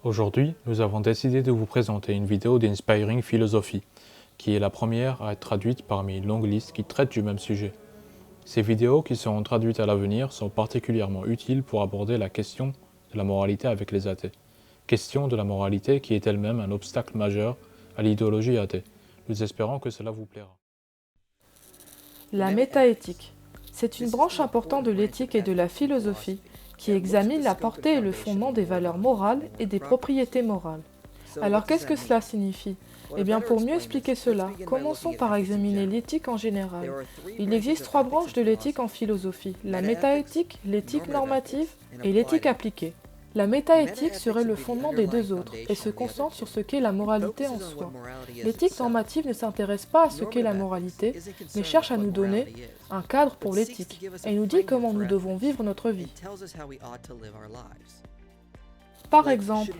Aujourd'hui, nous avons décidé de vous présenter une vidéo d'Inspiring Philosophy, qui est la première à être traduite parmi une longue liste qui traite du même sujet. Ces vidéos qui seront traduites à l'avenir sont particulièrement utiles pour aborder la question de la moralité avec les athées. Question de la moralité qui est elle-même un obstacle majeur à l'idéologie athée. Nous espérons que cela vous plaira. La métaéthique. C'est une branche importante de l'éthique et de la philosophie qui examine la portée et le fondement des valeurs morales et des propriétés morales. Alors qu'est-ce que cela signifie? Eh bien, pour mieux expliquer cela, commençons par examiner l'éthique en général. Il existe trois branches de l'éthique en philosophie, la métaéthique, l'éthique normative et l'éthique appliquée. La métaéthique serait le fondement des deux autres et se concentre sur ce qu'est la moralité en soi. L'éthique normative ne s'intéresse pas à ce qu'est la moralité, mais cherche à nous donner un cadre pour l'éthique et nous dit comment nous devons vivre notre vie. Par exemple,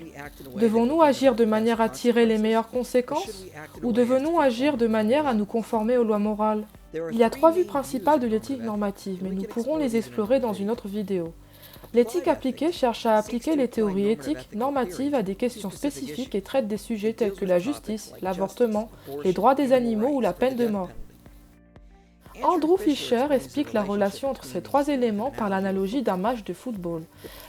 devons-nous agir de manière à tirer les meilleures conséquences ou devons-nous agir de manière à nous conformer aux lois morales? Il y a trois vues principales de l'éthique normative, mais nous pourrons les explorer dans une autre vidéo. L'éthique appliquée cherche à appliquer les théories éthiques normatives à des questions spécifiques et traite des sujets tels que la justice, l'avortement, les droits des animaux ou la peine de mort. Andrew Fisher explique la relation entre ces trois éléments par l'analogie d'un match de football.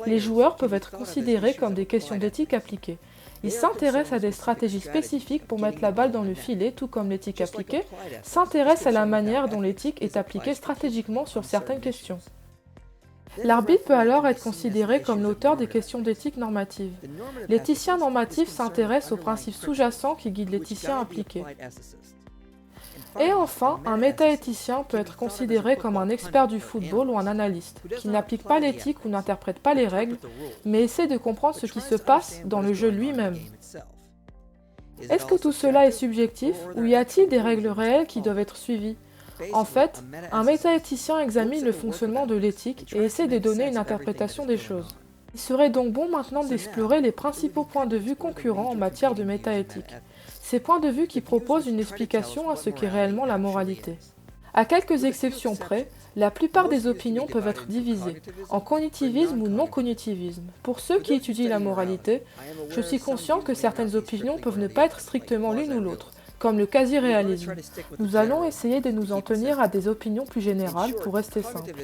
Les joueurs peuvent être considérés comme des questions d'éthique appliquée. Ils s'intéressent à des stratégies spécifiques pour mettre la balle dans le filet, tout comme l'éthique appliquée s'intéresse à la manière dont l'éthique est appliquée stratégiquement sur certaines questions. L'arbitre peut alors être considéré comme l'auteur des questions d'éthique normative. L'éthicien normatif s'intéresse aux principes sous-jacents qui guident l'éthicien appliqué. Et enfin, un métaéthicien peut être considéré comme un expert du football ou un analyste, qui n'applique pas l'éthique ou n'interprète pas les règles, mais essaie de comprendre ce qui se passe dans le jeu lui-même. Est-ce que tout cela est subjectif ou y a-t-il des règles réelles qui doivent être suivies? En fait, un métaéthicien examine le fonctionnement de l'éthique et essaie de donner une interprétation des choses. Il serait donc bon maintenant d'explorer les principaux points de vue concurrents en matière de métaéthique. Ces points de vue qui proposent une explication à ce qu'est réellement la moralité. À quelques exceptions près, la plupart des opinions peuvent être divisées en cognitivisme ou non-cognitivisme. Pour ceux qui étudient la moralité, je suis conscient que certaines opinions peuvent ne pas être strictement l'une ou l'autre, comme le quasi-réalisme. Nous allons essayer de nous en tenir à des opinions plus générales pour rester simples.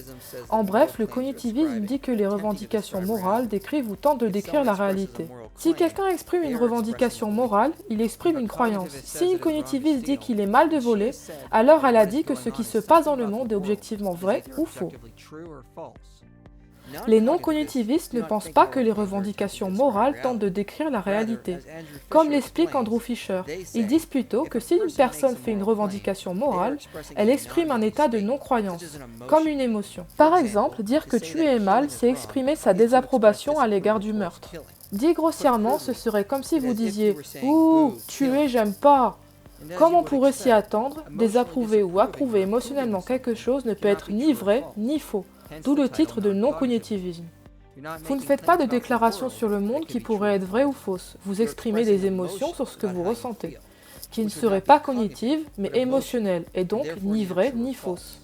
En bref, le cognitivisme dit que les revendications morales décrivent ou tentent de décrire la réalité. Si quelqu'un exprime une revendication morale, il exprime une croyance. Si une cognitiviste dit qu'il est mal de voler, alors elle a dit que ce qui se passe dans le monde est objectivement vrai ou faux. Les non-cognitivistes ne pensent pas que les revendications morales tentent de décrire la réalité. Comme l'explique Andrew Fisher, ils disent plutôt que si une personne fait une revendication morale, elle exprime un état de non-croyance, comme une émotion. Par exemple, dire que tuer est mal, c'est exprimer sa désapprobation à l'égard du meurtre. Dit grossièrement, ce serait comme si vous disiez « Ouh, tuer, j'aime pas ». Comme on pourrait s'y attendre, désapprouver ou approuver émotionnellement quelque chose ne peut être ni vrai ni faux. D'où le titre de non-cognitivisme. Vous ne faites pas de déclarations sur le monde qui pourraient être vraies ou fausses. Vous exprimez des émotions sur ce que vous ressentez, qui ne seraient pas cognitives, mais émotionnelles, et donc ni vraies ni fausses.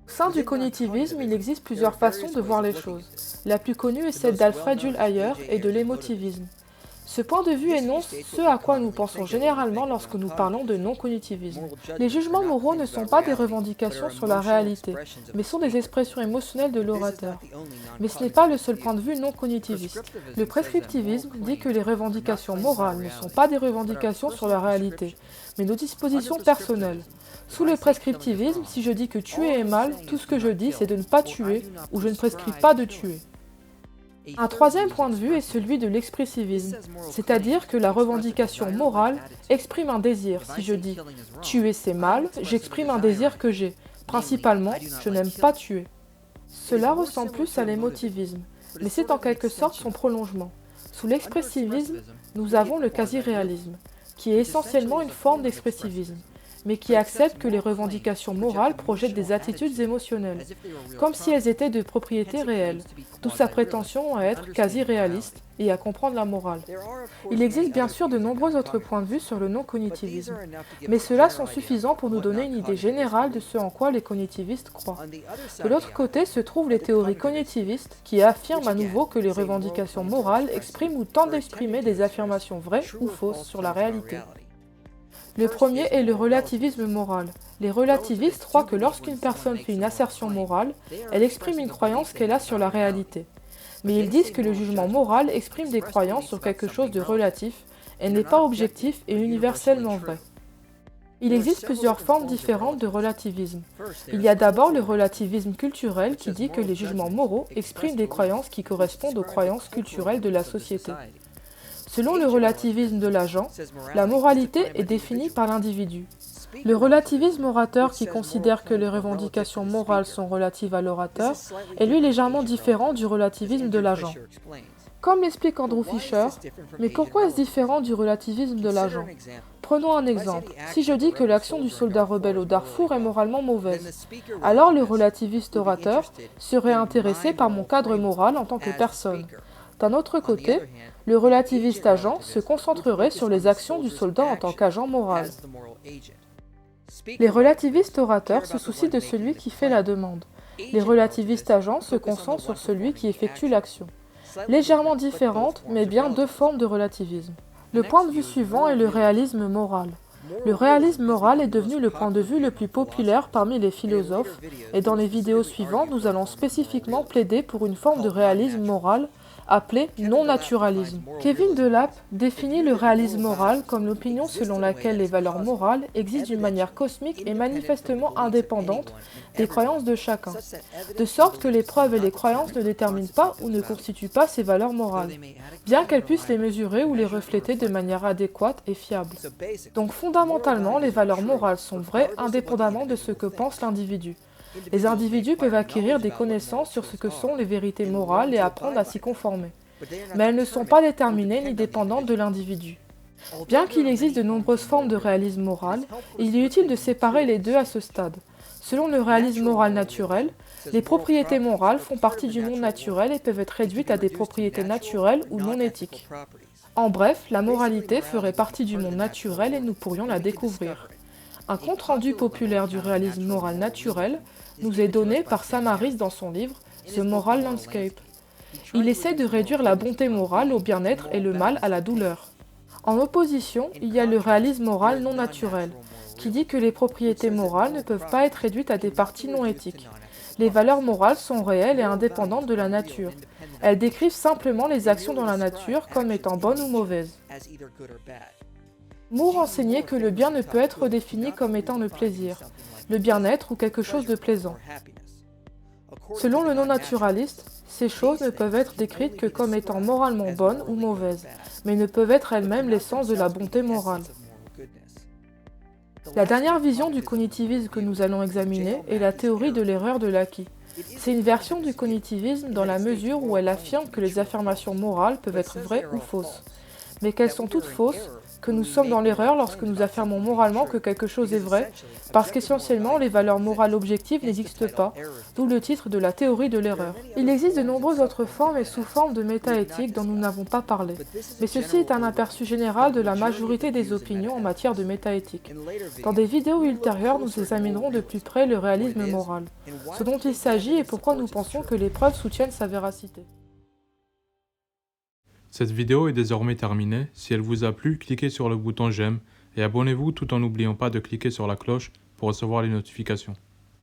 Au sein du cognitivisme, il existe plusieurs façons de voir les choses. La plus connue est celle d'Alfred Jules Hayer et de l'émotivisme. Ce point de vue énonce ce à quoi nous pensons généralement lorsque nous parlons de non-cognitivisme. Les jugements moraux ne sont pas des revendications sur la réalité, mais sont des expressions émotionnelles de l'orateur. Mais ce n'est pas le seul point de vue non-cognitiviste. Le prescriptivisme dit que les revendications morales ne sont pas des revendications sur la réalité, mais nos dispositions personnelles. Sous le prescriptivisme, si je dis que tuer est mal, tout ce que je dis c'est de ne pas tuer, ou je ne prescris pas de tuer. Un troisième point de vue est celui de l'expressivisme, c'est-à-dire que la revendication morale exprime un désir. Si je dis « tuer c'est mal », j'exprime un désir que j'ai. Principalement, je n'aime pas tuer. Cela ressemble plus à l'émotivisme, mais c'est en quelque sorte son prolongement. Sous l'expressivisme, nous avons le quasi-réalisme, qui est essentiellement une forme d'expressivisme. mais qui accepte que les revendications morales projettent des attitudes émotionnelles, comme si elles étaient de propriété réelle, d'où sa prétention à être quasi réaliste et à comprendre la morale. Il existe bien sûr de nombreux autres points de vue sur le non-cognitivisme, mais ceux-là sont suffisants pour nous donner une idée générale de ce en quoi les cognitivistes croient. De l'autre côté se trouvent les théories cognitivistes qui affirment à nouveau que les revendications morales expriment ou tentent d'exprimer des affirmations vraies ou fausses sur la réalité. Le premier est le relativisme moral. Les relativistes croient que lorsqu'une personne fait une assertion morale, elle exprime une croyance qu'elle a sur la réalité. Mais ils disent que le jugement moral exprime des croyances sur quelque chose de relatif et n'est pas objectif et universellement vrai. Il existe plusieurs formes différentes de relativisme. Il y a d'abord le relativisme culturel qui dit que les jugements moraux expriment des croyances qui correspondent aux croyances culturelles de la société. Selon le relativisme de l'agent, la moralité est définie par l'individu. Le relativisme orateur, qui considère que les revendications morales sont relatives à l'orateur, est lui légèrement différent du relativisme de l'agent. Comme l'explique Andrew Fisher, mais pourquoi est-ce différent du relativisme de l'agent? Prenons un exemple. Si je dis que l'action du soldat rebelle au Darfour est moralement mauvaise, alors le relativiste orateur serait intéressé par mon cadre moral en tant que personne. D'un autre côté, le relativiste agent se concentrerait sur les actions du soldat en tant qu'agent moral. Les relativistes orateurs se soucient de celui qui fait la demande. Les relativistes agents se concentrent sur celui qui effectue l'action. Légèrement différentes, mais bien deux formes de relativisme. Le point de vue suivant est le réalisme moral. Le réalisme moral est devenu le point de vue le plus populaire parmi les philosophes, et dans les vidéos suivantes, nous allons spécifiquement plaider pour une forme de réalisme moral appelé non-naturalisme. Kevin Delap définit le réalisme moral comme l'opinion selon laquelle les valeurs morales existent d'une manière cosmique et manifestement indépendante des croyances de chacun, de sorte que les preuves et les croyances ne déterminent pas ou ne constituent pas ces valeurs morales, bien qu'elles puissent les mesurer ou les refléter de manière adéquate et fiable. Donc fondamentalement, les valeurs morales sont vraies indépendamment de ce que pense l'individu. Les individus peuvent acquérir des connaissances sur ce que sont les vérités morales et apprendre à s'y conformer. Mais elles ne sont pas déterminées ni dépendantes de l'individu. Bien qu'il existe de nombreuses formes de réalisme moral, il est utile de séparer les deux à ce stade. Selon le réalisme moral naturel, les propriétés morales font partie du monde naturel et peuvent être réduites à des propriétés naturelles ou non éthiques. En bref, la moralité ferait partie du monde naturel et nous pourrions la découvrir. Un compte-rendu populaire du réalisme moral naturel nous est donné par Sam Harris dans son livre « The Moral Landscape ». Il essaie de réduire la bonté morale au bien-être et le mal à la douleur. En opposition, il y a le réalisme moral non naturel, qui dit que les propriétés morales ne peuvent pas être réduites à des parties non éthiques. Les valeurs morales sont réelles et indépendantes de la nature. Elles décrivent simplement les actions dans la nature comme étant bonnes ou mauvaises. Moore enseignait que le bien ne peut être défini comme étant le plaisir, le bien-être ou quelque chose de plaisant. Selon le non-naturaliste, ces choses ne peuvent être décrites que comme étant moralement bonnes ou mauvaises, mais ne peuvent être elles-mêmes l'essence de la bonté morale. La dernière vision du cognitivisme que nous allons examiner est la théorie de l'erreur de l'acquis. C'est une version du cognitivisme dans la mesure où elle affirme que les affirmations morales peuvent être vraies ou fausses, mais qu'elles sont toutes fausses, que nous sommes dans l'erreur lorsque nous affirmons moralement que quelque chose est vrai, parce qu'essentiellement les valeurs morales objectives n'existent pas, d'où le titre de la théorie de l'erreur. Il existe de nombreuses autres formes et sous-formes de métaéthique dont nous n'avons pas parlé, mais ceci est un aperçu général de la majorité des opinions en matière de métaéthique. Dans des vidéos ultérieures, nous examinerons de plus près le réalisme moral, ce dont il s'agit et pourquoi nous pensons que les preuves soutiennent sa véracité. Cette vidéo est désormais terminée. Si elle vous a plu, cliquez sur le bouton j'aime et abonnez-vous tout en n'oubliant pas de cliquer sur la cloche pour recevoir les notifications.